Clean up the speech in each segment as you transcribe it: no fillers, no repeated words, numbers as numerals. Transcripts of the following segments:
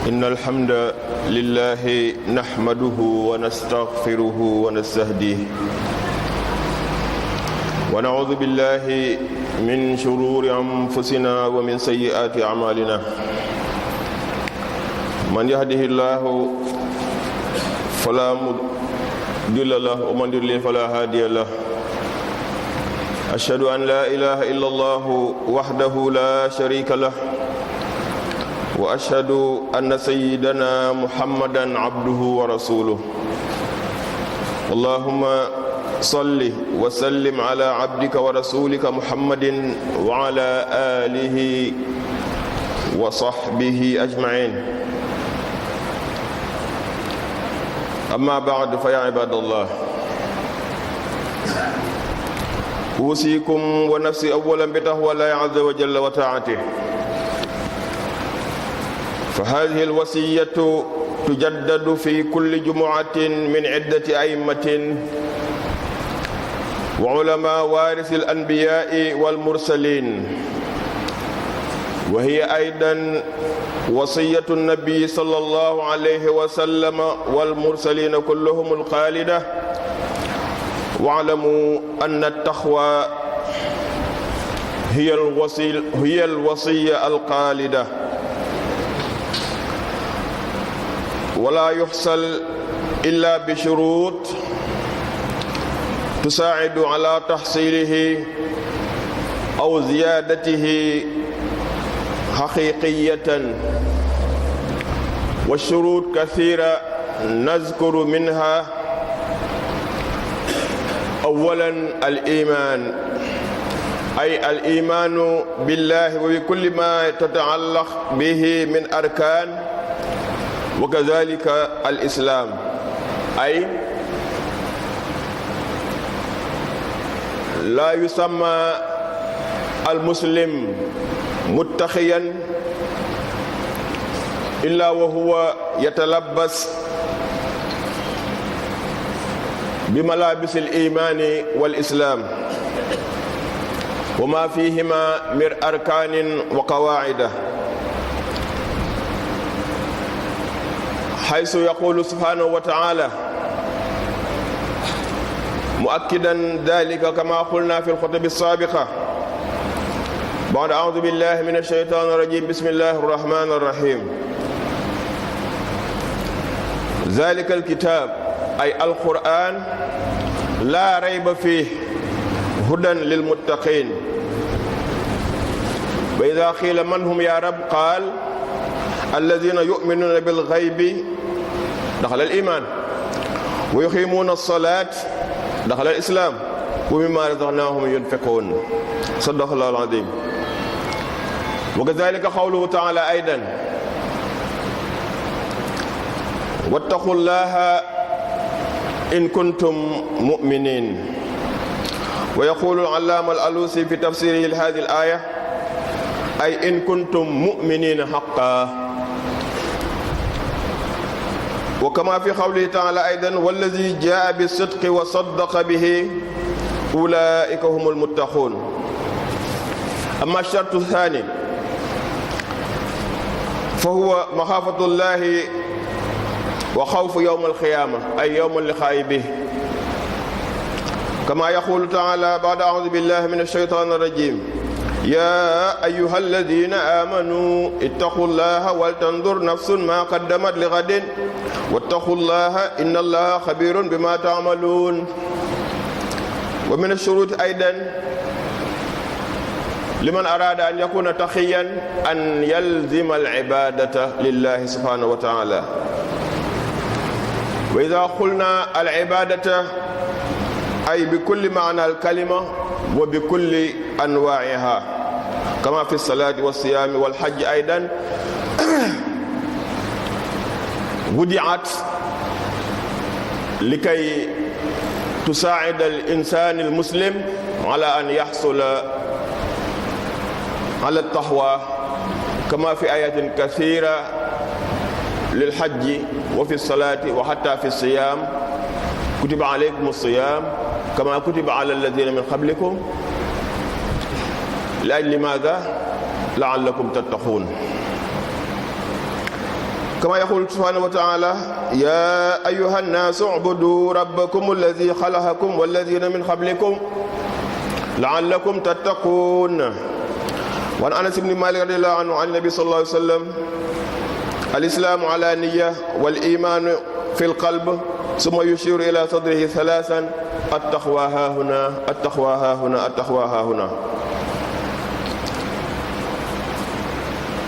إن الحمد لله نحمده ونستغفره ونستهديه ونعوذ بالله من شرور أنفسنا ومن سيئات أعمالنا من يهده الله فلا مضل له ومن يضلل فلا هادي له أشهد أن لا إله إلا الله وحده لا شريك له وأشهد أن سيدنا محمدًا عبده ورسوله اللهم صل وسلم على عبدك ورسولك محمد وعلى آله وصحبه أجمعين أما بعد فيا عباد الله أوصيكم ونفسي أولا بتقوى الله عز وجل وطاعته فهذه الوصية تجدد في كل جمعة من عدة أئمة وعلماء وارث الأنبياء والمرسلين وهي أيضا وصية النبي صلى الله عليه وسلم والمرسلين كلهم الخالدة واعلموا أن التقوى هي الوصية الخالدة ولا يحصل إلا بشروط تساعد على تحصيله أو زيادته حقيقية والشروط كثيرة نذكر منها أولا الإيمان أي الإيمان بالله وبكل ما تتعلق به من أركان وكذلك الإسلام أي لا يسمى المسلم متقيا إلا وهو يتلبس بملابس الإيمان والإسلام وما فيهما من أركان وقواعد حيث يقول سبحانه وتعالى مؤكدا ذلك كما قلنا في الخطب السابقة بعد أعوذ بالله من الشيطان الرجيم بسم الله الرحمن الرحيم ذلك الكتاب أي القرآن لا ريب فيه هدى للمتقين وإذا قيل من هم يا رب قال الذين يؤمنون بالغيب دخل الإيمان ويقيمون الصلاة دخل الإسلام ومما رزقناهم ينفقون صدق الله العظيم وكذلك قوله تعالى أيضا واتقوا الله إن كنتم مؤمنين ويقول العلامة الألوسي في تفسيره لهذه الآية أي إن كنتم مؤمنين حقا وكما في قوله تعالى أيضا والذي جاء بالصدق وصدق به أولئك هم المتقون أما الشرط الثاني فهو مخافة الله وخوف يوم القيامة أي يوم اللقاء به كما يقول تعالى بعد أعوذ بالله من الشيطان الرجيم يا أيها الذين آمنوا اتقوا الله ولتنظر نفس ما قدمت لغد wattaqullaha inna allaha xabirun bima taamaluun. wa min ash-shuruti aydan liman arada an yakuna taqiyan an yalzima al-ibadata lillahi subhanahu wa ta'ala. wa idha qulna al-ibadata ay bi kulli ma'na al-kalima wa bi kulli anwa'iha kama fi as-salati was-siyami wal-hajji aydan wudi'at likay tusa'ida al-insan al-muslim ala an yahsula ala at-taqwa kama fi ayatin kathira lil-hajji wa fi as-salati wa hatta fi as-siyam kutiba alaykum as-siyam kama kutiba ala alladhina min qablikum لأجل ماذا؟ لعلكم تتقون. كما يقول سبحانه وتعالى يا أيها الناس اعبدوا ربكم الذي خلقكم والذين من قبلكم لعلكم تتقون. وعن أنس بن مالك رضي الله عنه عن النبي صلى الله عليه وسلم الإسلام على نية والإيمان في القلب ثم يشير إلى صدره ثلاثا التقوى ها هنا التقوى ها هنا التقوى ها هنا.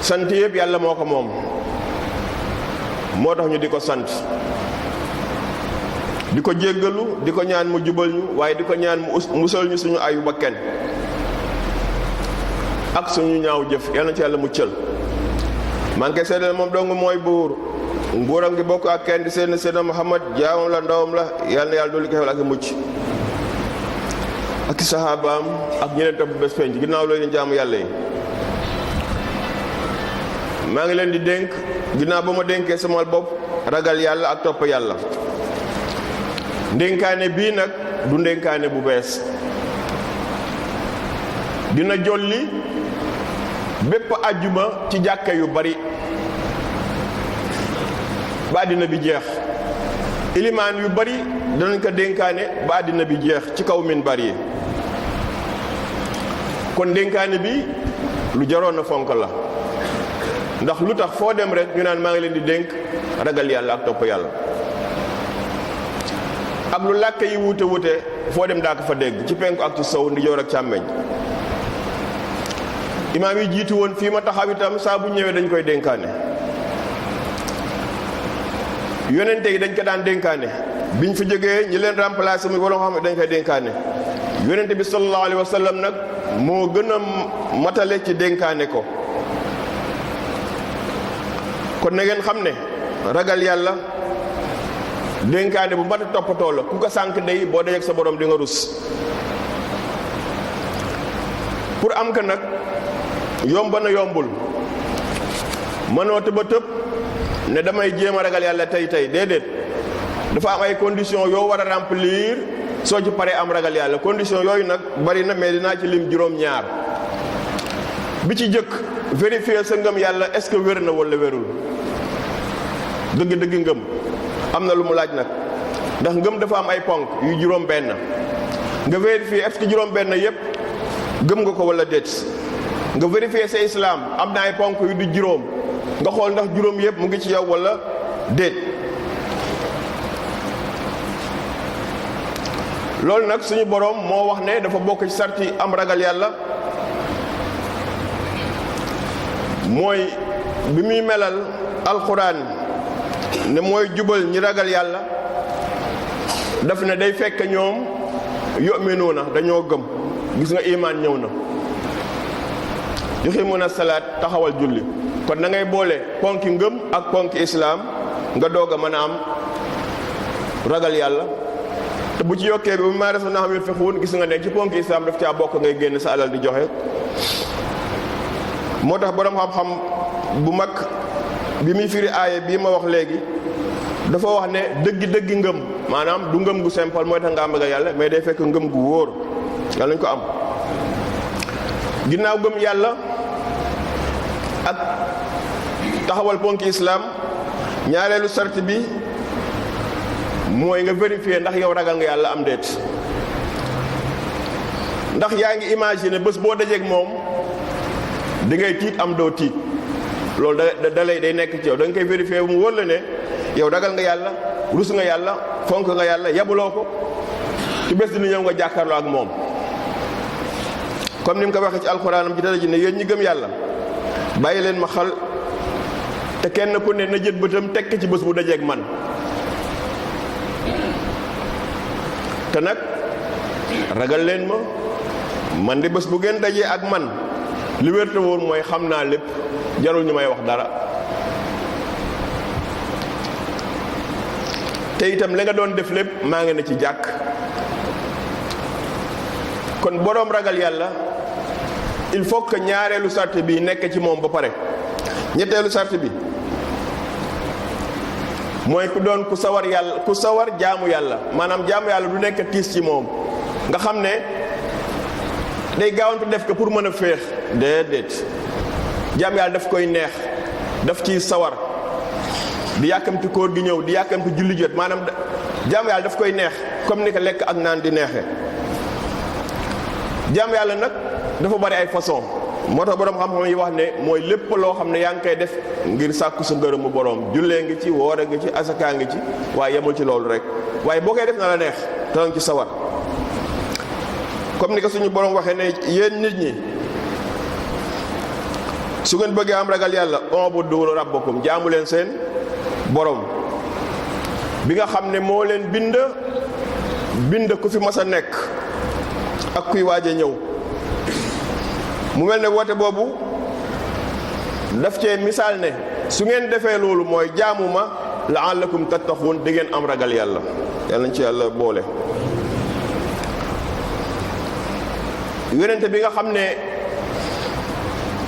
sant yëpp yàlla moo ko moom moo tax ñu di ko sant di ko jéggalu di ko ñaan mu jubal ñu waaye di ko ñaan mu musal ñu suñu ayu bakken ak suñu ñaaw jëf yal na ci yàlla muccal. maa ngi koy seedal moom dong mooy buur nguuram gi bokk ak kenn di seen Seydina Muhammad jaamam la ndawam la yal na yàlla dolli ko xewal ak mucc ak sahabaam ak ñeneen topp bés penc ginnaaw loolu leen jaamu yàlla yi. maa ngi leen di dénk ginnaaw ba ma dénkee sama bopp ragal yàlla ak topp yàlla. ndénkaane bii nag du ndénkaane bu bees dina jolli bépp àjjuma ci jàkka yu bari ba àddina bi jeex. ilimaan yu bari danañ ko dénkaane ba àddina bi jeex ci kaw minbar yi. kon ndénkaane bi lu jaroon na fonk la. ndax lu tax foo dem rek ñu naan maa ngi leen di dénk ragal yàlla ak topp yàlla. ak lu làkk yi wuute wuute foo dem daa ko fa dégg ci penku ak ci sow ndijoor ak càmmeñ. imaam yi jiitu woon fii ma taxaw itam saa bu ñëwee dañ koy dénkaane. yonente yi dañ ko daan dénkaane biñ fi jógee ñi leen remplacé muy wala xam ne dañ koy dénkaane. yonente bi sallallahu alayhi wa sallam nag moo gën a matale ci dénkaane ko. kon na ngeen xam ne ragal yàlla dénkaane bu mat a toppatoo la ku ko sànq day boo dajeek sa borom di nga rus. pour am ka nag yomb na yombul mënoo tëb a tëb ne damay jéem a ragal yàlla tey déedéet dafa am ay conditions yoo war a remplir soo ci paree am ragal yàlla. conditions yooyu nag bari na mais dinaa ci lim juróom-ñaar. bi ci jëkk vérifier sa ngëm yàlla est-ce que wér na wala wérul. dëgg-dëgg ngëm am na lu mu laaj nag ndax ngëm dafa am ay ponk yu juróom-benn nga vérifier est-ce que juróom-benn yépp gëm nga ko wala déet. nga vérifier sa islam am na ay ponk yu di juróom nga xool ndax juróom yépp mu ngi ci yow wala déet. loolu nag suñu boroom moo wax ne dafa bokk ci sarti am ragal yàlla mooy bi muy melal alxuraan ne mooy jubal ñi ragal yàlla daf ne day fekk ñoom yu'minuuna dañoo gëm. gis nga imaan ñëw na yuqiimuuna salaat taxawal julli. kon da ngay boole ponki ngëm ak ponki islaam nga doog a mën a am ragal yàlla. te bu ci yokkee bi bu maa reso naa xam ne fexuwun gis nga ne ci ponki islaam daf caa bokk ngay génn sa alal di joxe. moo tax boroom xam-xam bu mag bi muy firi aaye bii ma wax léegi dafa wax ne dëggi ngëm maanaam du ngëm gu simple mooy tax nga am ragal yàlla mais day fekk ngëm gu wóor yàlla nañ ko am. ginnaaw gëm yàlla ak taxawal ponki islaam ñaareelu sart bi mooy nga vérifier ndax yow ragal nga yàlla am déet. ndax yaa ngi imaginer bés boo dajeeg moom di ngay tiit am doo tiit loolu da lay day nekk ci yow da nga koy vérifier mu wóor la ne yow ragal nga yàlla rus nga yàlla fonk nga yàlla yabuloo ko ci bés dina ñëw nga jàkkaarloo ak moom comme ni mu ko waxee ci alxuraanam ci dara ji ne yéen ñi gëm yàlla bàyyi leen ma xel te kenn ku ne na jët bëtam tekk ci bés bu dajeeg man te nag ragal leen ma man de bés bu ngeen dajee ak man li wér te woon mooy xam naa lépp jarul ñu may wax dara te itam la nga doon def lépp maa ngi ne ci jàkk kon boroom ragal yàlla il faut que ñaareelu sart bi nekk ci moom ba pare ñetteelu sart bi mooy ku doon ku sawar yàlla ku sawar jaamu yàlla maanaam jaamu yàlla du nekk tiis ci moom nga xam ne day gaawantu def ko pour mën a féex déedéet jaamu yàlla daf koy neex daf ciy sawar di yàkkamti koor gi ñëw di yàkkamti julli jot maanaam jaamu yàlla daf koy neex comme ni ko lekk ak naan di neexee jaamu yàlla nag dafa bari ay façon moo tax boroom xam-xam yi wax ne mooy lépp loo xam ne yaa ngi koy def ngir sàkku sa ngërëmu boroom jullee ngi ci woore ngi ci asaka ngi ci waaye yemul ci loolu rek waaye boo koy def na la neex te nga ci sawar comme ni ko suñu boroom waxee ne yéen nit ñi su ngeen bëggee am ragal yàlla u'budu rabbakum jaamu leen seen boroom bi nga xam ne moo leen bind ku fi mas a nekk ak kuy waaje ñëw mu mel ne woote boobu daf cee misaal ne su ngeen defee loolu mooy jaamu ma la'allakum tattaquun di ngeen am ragal yàlla yàlla nañ ci yàlla boole. yonente bi nga xam ne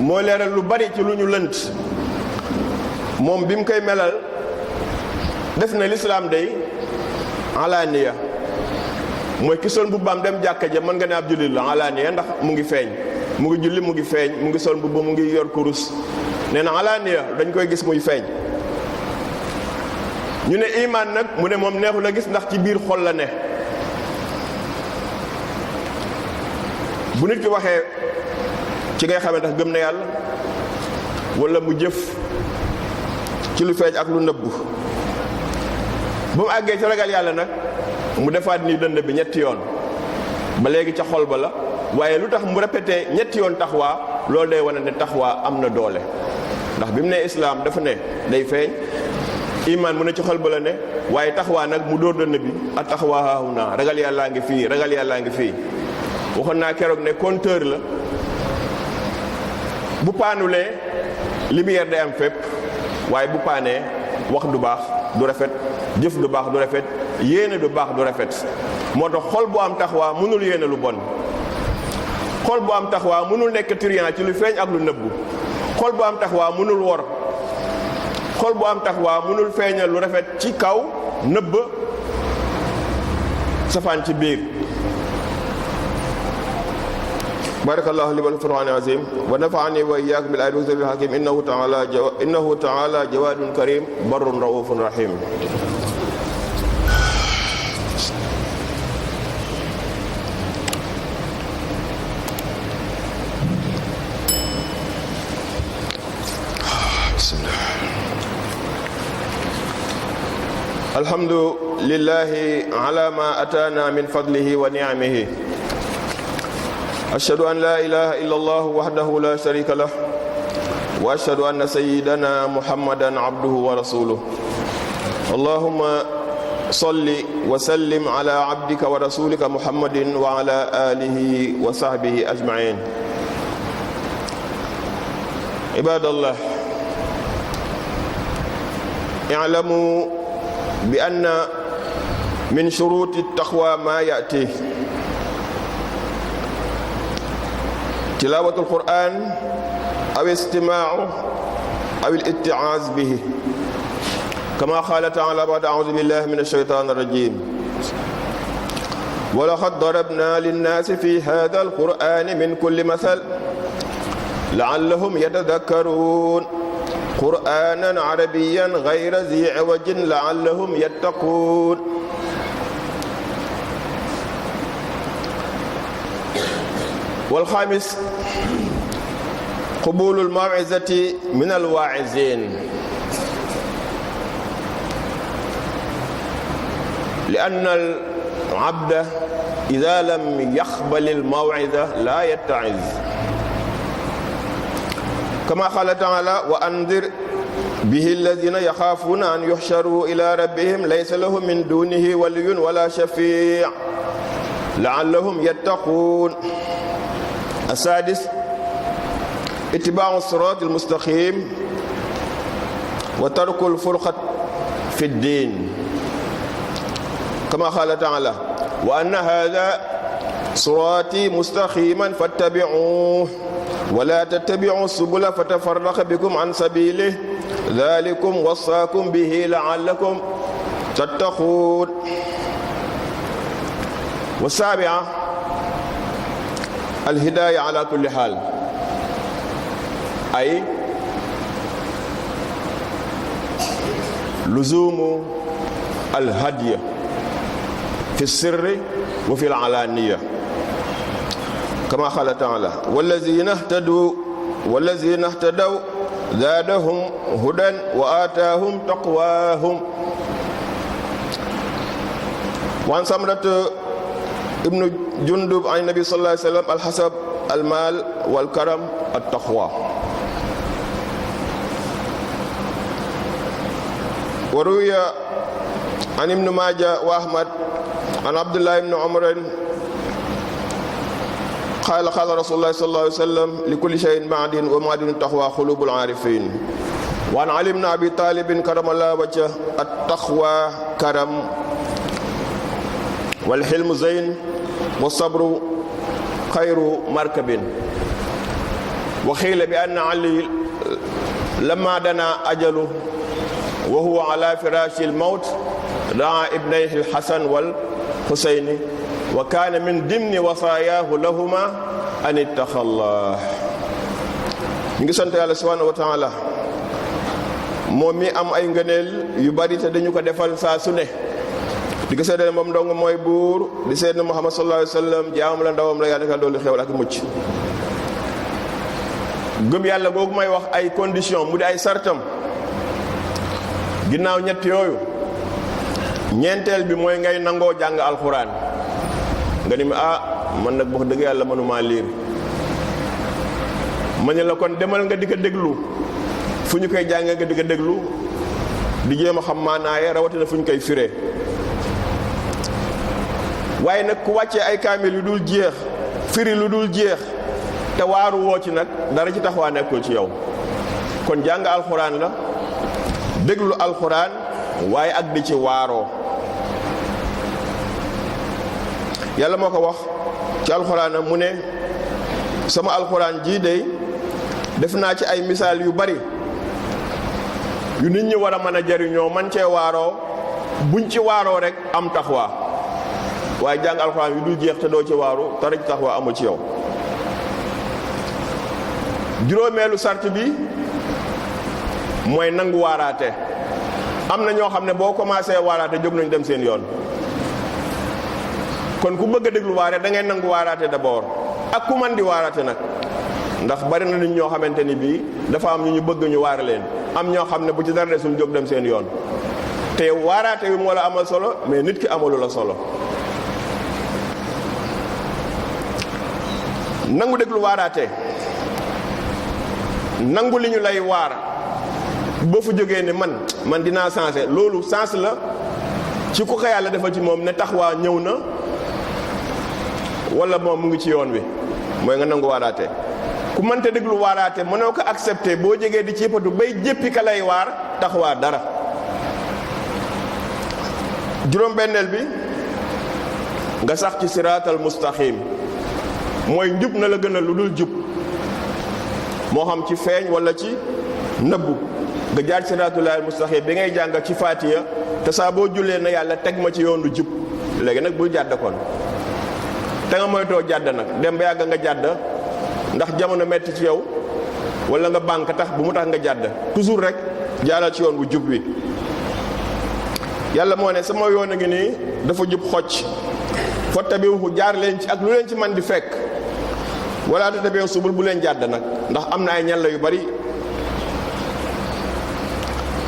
moo leeral lu bari ci lu ñu lënt moom bi mu koy melal def na lislaam day alaaniya mooy ki sol mbubbaam dem jàkka ja mën nga ne ab jullit la alaaniya ndax mu ngi feeñ mu ngi julli mu ngi feeñ mu ngi sol mbubb mu ngi yor kurus nee na alaaniya dañ koy gis muy feeñ ñu ne imaan nag mu ne moom neexul a gis ndax ci biir xol la ne bu nit ki waxee ci ngay xamee ndax gëm na yàlla wala mu jëf ci lu feeñ ak lu nëbbu ba mu àggee ci ragal yàlla nag mu defaat ni dënd bi ñetti yoon ba léegi ca xol ba la waaye lu tax mu répété ñetti yoon taxawaa loolu day wane ne taxawaa am na doole ndax bi mu ne islaam dafa ne day feeñ imaan mu ne ci xol ba la ne waaye taxawaa nag mu dóor dënd bi ak taxawaa haahunaa ragal yàllaa ngi fii ragal yàllaa ngi fii waxoon naa keroog ne compteur la bu paanulee lumière day am fépp waaye bu paanee wax du baax du rafet jëf du baax du rafet yéene du baax du rafet moo tax xol bu am taxawaa mënul yéene lu bon xol bu am taxawaa mënul nekk trian ci lu feeñ ak lu nëbbu xol bu am taxawaa mënul wor xol bu am taxawaa mënul feeñal lu rafet ci kaw nëbb safaan ci biir barakallahu li wal qur'an azim wa nafa'ani wa iyyakum bil ayati wa zikril hakim innahu ta'ala jawadun karim barrun raufun rahim. alhamdulillahi ala ma atana min fadlihi wa ni'amihi ashhadu an la ilaha illa allah wahdahu la sharika lah wa ashhadu anna sayyidana muhammadan abduhu wa rasuluh allahumma salli wa sallim ala abdika wa rasulika muhammadin wa ala alihi wa sahbihi ajma'in ibadallah i'lamu بأن من شروط التقوى ما يأتي تلاوة القرآن أو استماعه أو الاتعاظ به كما قال تعالى بعد أعوذ بالله من الشيطان الرجيم ولقد ضربنا للناس في هذا القرآن من كل مثل لعلهم يتذكرون قرآنا عربيا غير ذي عوج لعلهم يتقون والخامس قبول الموعظة من الواعظين li anna al abda ida lam yaxbal al maw'ida la yatta'iz kama qala ta'ala wa andir bihi alladhina yaxaafuuna an yuhsharu ila rabbihim laysa lahum min dunihi waliyyun wala shafi' la'allahum yattaqun. السادس اتباع الصراط المستقيم وترك الفرقة في الدين كما قال تعالى وأن هذا صراطي مستقيما فاتبعوه ولا تتبعوا السبل فتفرق بكم عن سبيله ذلكم وصاكم به لعلكم تتقون. والسابعة الهداية على كل حال أي لزوم الهدي في السر وفي العلانية كما قال تعالى والذين اهتدوا زادهم هدى وآتاهم تقواهم. وعن سمرة ابن جندب عن النبي صلى الله عليه وسلم الحسب المال والكرم التقوى. وروي عن ابن ماجه وأحمد عن عبد الله بن عمر قال رسول الله صلى الله عليه وسلم لكل شيء معدن ومعدن التقوى قلوب العارفين. وعن علي بن أبي طالب كرم الله وجهه التقوى كرم والحلم زين والصبر خير مركب. وقيل بأن علي لما دنا أجله وهو على فراش الموت دعا ابنيه الحسن والحسين وكان من ضمن وصاياه لهما أن اتقوا الله. ñu ngi sant Yàlla subhanahu wa taala moom mi am ay ngëneel yu bari te dañu ko defal saa su ne di ko seedeel moom dong mooy buur di seedeel Muhammad sallallahu alayhi wa sallam jaamam la ndawam la yàlla defal doolu xewal ak mucc. gëm yàlla googu may wax ay condition mu di ay sartam ginnaaw ñett yooyu ñeenteel bi mooy ngay nangoo jàng alxuraan nga ni ma man nag wax dëgg yàlla mënumaa liir ma ne la kon demal nga di ko déglu fu ñu koy jàngee nga di ko déglu di jéem a xam maanaaye rawatina fu ñu koy firee. waaye nag ku wàccee ay kaamil yu dul jeex firi lu dul jeex te waaru woo ci nag dara ci taxawaa nekkul ci yow. kon jàng alxuraan la déglu alxuraan waaye ak di ci waaroo. yàlla moo ko wax ci alxuraan mu ne sama alxuraan jii dey def naa ci ay misaal yu bari yu nit ñi war a mën a jariñoo man cee waaroo buñ ci waaroo rek am taxawaa. waaye jàng alxuraan yu dul jeex te doo ci waaru dara ci taxawaa amul ci yow. juróomeelu sart bi mooy nangu waaraate. am na ñoo xam ne boo commencé waaraate jóg nañu dem seen yoon. kon ku bëgg a déglu waare da ngay nangu waaraate d'abord ak ku man di waaraate nag ndax bari na nit ñoo xamante ni bii dafa am ñu bëgg ñu waare leen am ñoo xam ne bu ci dara desul jóg dem seen yoon te waaraate bi moo la amal solo mais nit ki amalu la solo. nangu déglu waaraate nangu li ñu lay waar boo fu jógee ne man dinaa sensé loolu sens la ci ku ko yàlla defal ci moom ne taxawaa ñëw na wala moom mu ngi ci yoon wi mooy nga nangu waaraate. ku mënta déglu waaraate mënoo ko accepté boo jegee di ciipatu bay jéppi ka lay waar taxawaa dara. juróom-benneel bi nga sax ci siraatal mustaqim mooy njub na la gën a lu dul jub moo xam ci feeñ wala ci nëbbu nga jaar siraatullaahil mustaqim bi ngay jàng ci Faatiha te saa boo jullee na yàlla teg ma ci yoon lu jub. léegi nag bul jàdd kon te nga moytoo jàdd nag dem ba yàgg nga jàdd ndax jamono metti ci yow wala nga banque tax bu mu tax nga jàdd toujours rek jaaral ci yoon bu jub wi. yàlla moo ne sama yoon a ngi nii dafa jub xocc fattabi'uhu jaar leen ci ak lu leen ci man di fekk wala tattabi'u subul bu leen jàdd nag ndax am na ay ñalla yu bari.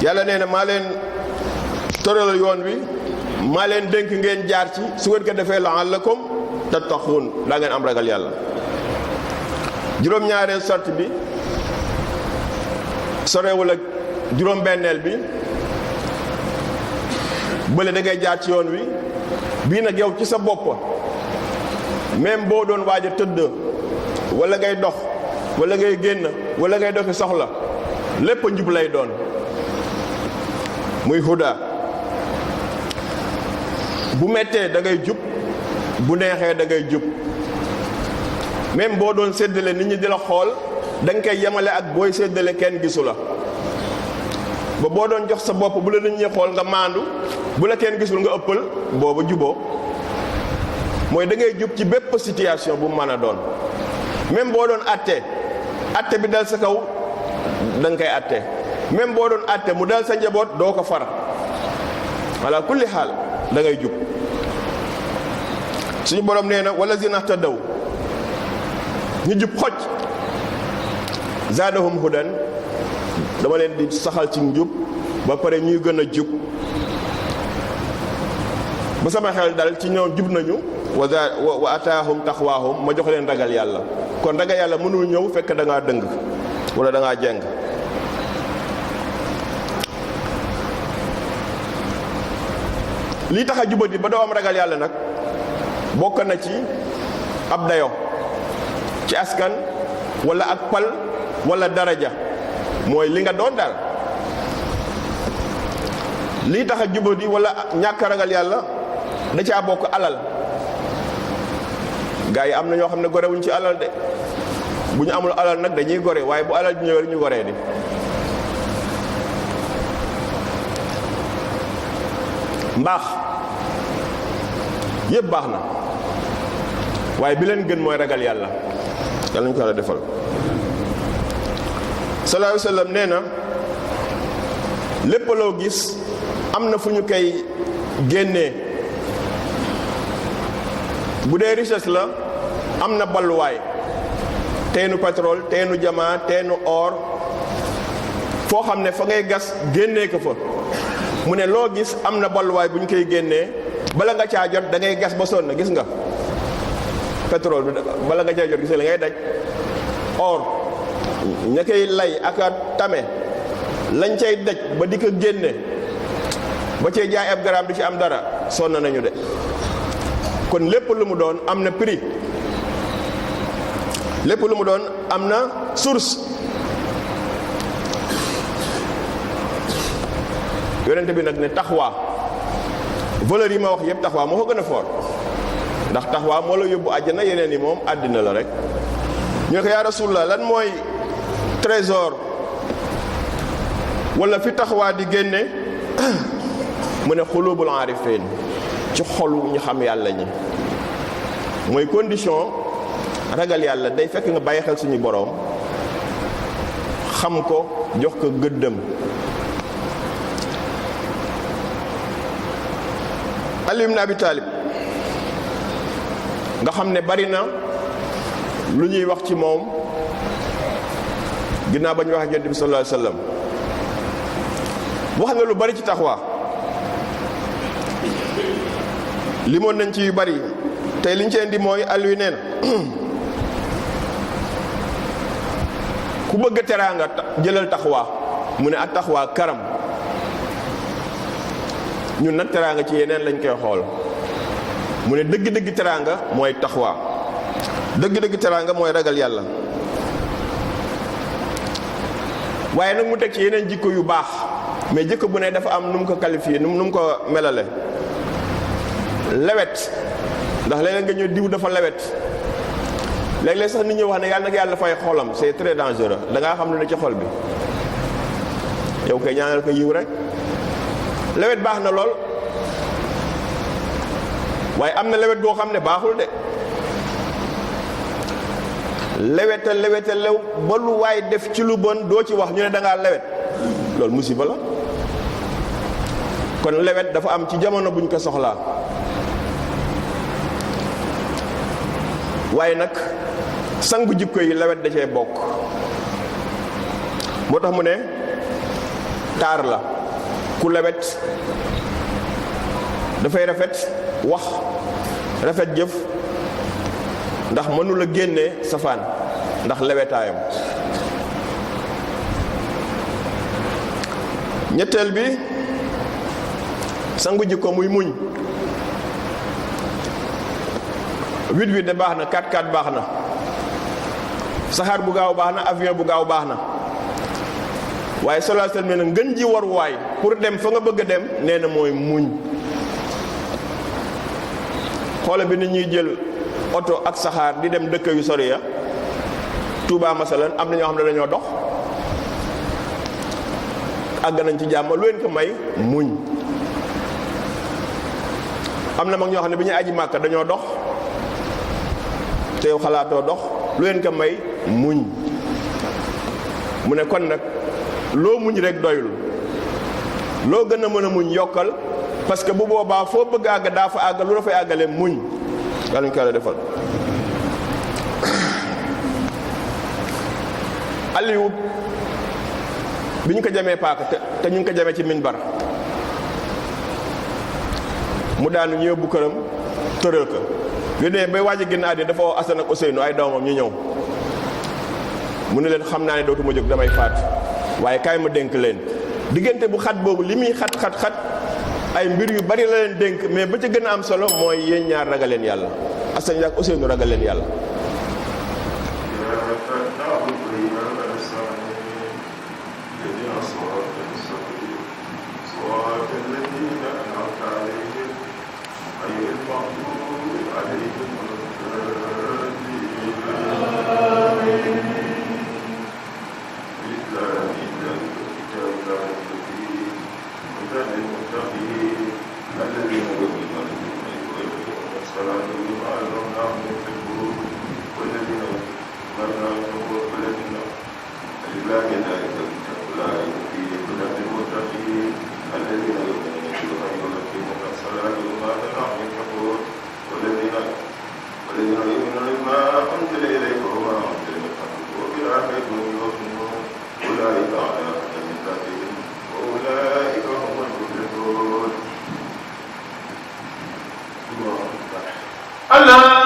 yàlla nee na maa leen tëralal yoon wi maa leen dénk ngeen jaar ci su ngeen ko defee la'allakum tattaquun daa ngeen am ragal yàlla. juróom-ñaareel sart bi sorewul ak juróom-benneel bi bële da ngay jaar ci yoon wi bii nag yow ci sa bopp même boo doon waaj a tëdd wala ngay dox wala ngay génn wala ngay doxi soxla lépp njub lay doon muy huda. bu mettee da ngay jub bu neexee da ngay jub même boo doon séddale nit ñi di la xool da nga koy yemale ak booy séddale kenn gisu la ba boo doon jox sa bopp bu la nit ñi xool nga maandu bu la kenn gisul nga ëppal booba juboo mooy da ngay jub ci bépp situation bu mu mën a doon. même boo doon atte bi dal sa kaw da nga koy atte même boo doon atte mu dal sa njaboot doo ko far ala kulli xaal da ngay jub. suñu borom nee na wallazina ihtadaw ñu jub xoj zaadahum hudan dama leen di saxal ci njub ba pare ñuy gën a jub ba sama xel dal ci ñoom jub nañu wa ataahum taqwaahum ma jox leen ragal yàlla. kon ragal yàlla mënul ñëw fekk da ngaa dëng wala da ngaa jeng. lii tax a jubati ba doo am ragal yàlla nag bokk na ci ab dayo ci askan wala ak pal wala daraja mooy li nga doon daal. lii tax a jubati wala ñàkk ragal yàlla da caa bokk alal. gaa yi am na ñoo xam ne gorewuñ ci alal de bu ñu amul alal nag dañuy gore waaye bu alal ji ñëwee ñu goree di. mbaax yépp baax na waaye bi leen gën mooy ragal yàlla yàlla ñu ko yàlla defal. sallallahu alayhi wa sallam nee na lépp loo gis am na fu ñu koy génnee. bu dee richesse la am na balluwaay teenu pétrole teenu jamaa teenu or foo xam ne fa ngay gas génnee ko fa. mu ne loo gis am na balluwaay bu ñu koy génnee bala nga caa jot da ngay gas ba sonn gis nga pétrole bi bala nga caa jot gis nga la ngay daj. or ña koy lay ak a tame lañ cay daj ba di ko génne ba cay jaay ab garaam di ci am dara sonn nañu de. kon lépp lu mu doon am na prix lépp lu mu doon am na source. yonente bi nag ne taxawaa valeur yi ma wax yëpp taxawaa moo ko gën a fort ndax taxawaa moo la yóbbu àjjana yeneen yi moom àddina la rek. ñu ne ko yaa rasulullah lan mooy trésor wala fi taxawaa di génne mu ne xulubul aarifin ci xolu ñu xam yàlla ñi. mooy condition ragal yàlla day fekk nga bàyyi xel suñu boroom xam ko jox ko gëddëm. Ali ibn Abi Talib nga xam ne bari na lu ñuy wax ci moom ginnaaw ba ñu wax ak Yonent bi sallallahu alayhi wa sallam wax na lu bari ci taxawaa limoon nañ ci yu bari tey liñ ci indi mooy Aliou nee na ku bëgg teraanga jëlal taxawaa mu ne ak taxawaa karam. ñun nag teraanga ci yeneen lañ koy xool mu ne dëgg-dëgg teraanga mooy taxawaa dëgg-dëgg teraanga mooy ragal yàlla. waaye nag mu teg ci yeneen jikko yu baax mais jikko bu ne dafa am nu mu ko qualifié nu mu ko melale. lewet ndax léeg-léeg nga ñëw diw dafa lewet léeg-léeg sax nit ñi wax ne yàlla nag yàlla fay xolam c'est très dangereux da ngaa xam ne ci xol bi yow koy ñaanal ko yiw rek. lewet baax na lool waaye am na lewet goo xam ne baaxul de. leweta lew ba lu waay def ci lu bon doo ci wax ñu ne da ngaa lewet loolu musiba la. kon lewet dafa am ci jamono buñ ko soxlaa waaye nag sangu jikko yi lewet da cee bokk. moo tax mu ne taar la ku lewet dafay rafet wax rafet jëf ndax mënula génne safaan ndax lewetaayam. ñetteel bi sangu jikko muy muñ. 8-8 de baax na 4-4 baax na saxaar bu gaaw baax na avion bu gaaw baax na waaye sallallahu alayhi wasallam ngën ji waruwaay pour dem fa nga bëgg a dem nee na mooy muñ. xoole bi nit ñuy jël oto ak saxaar di dem dëkk yu sori ya Touba masalan am na ñoo xam ne dañoo dox àgg nañ ci jàmm lu leen ko may muñ. am na mag ñoo xam ne bi ñuy aji Màkka dañoo dox te yow xalaatoo dox lu leen ko may muñ. mu ne kon nag loo muñ rek doyul loo gën a mën a muñ yokkal parce que bu boobaa foo bëgg àgg daa fa àgg lu la fay àggale muñ. yàlla ñu ko yàlla defal. Aliou bi ñu ko jamee paaka te ñu ngi ko jamee ci minbar mu daanu ñu yóbbu këram tëral ko yu dee bay waaj a génn àddina dafa woo Asan ak Useynu ay doomam ñu ñëw mu ne leen xam naa ne dootuma jóg damay faat waaye kaay ma dénk leen diggante bu xat boobu li muy xat ay mbir yu bari la leen dénk mais ba ca gën a am solo mooy yéen ñaar ragal leen yàlla Asan ak Useynu ragal leen yàlla. الله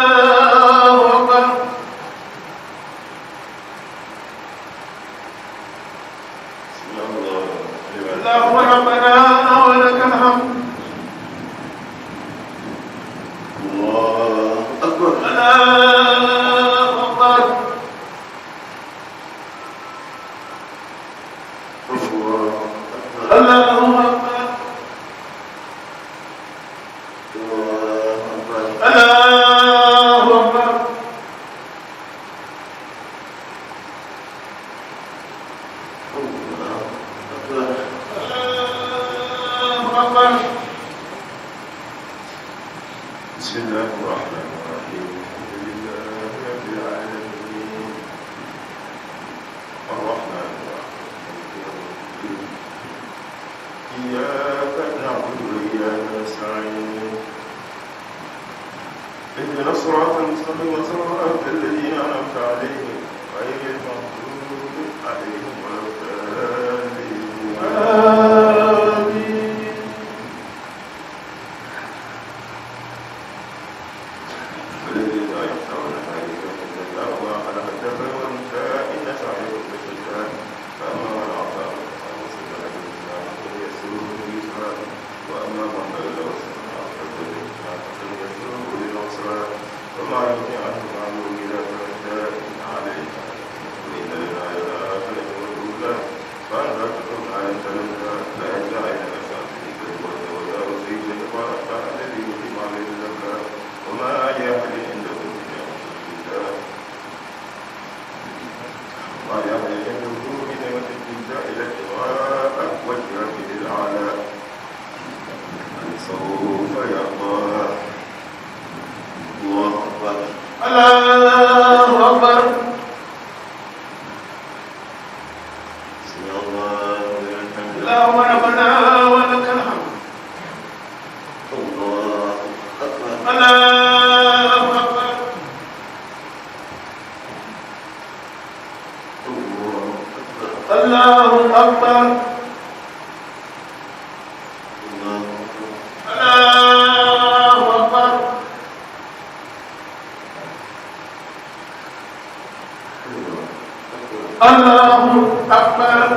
Allahu akbar.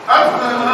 Assalaamu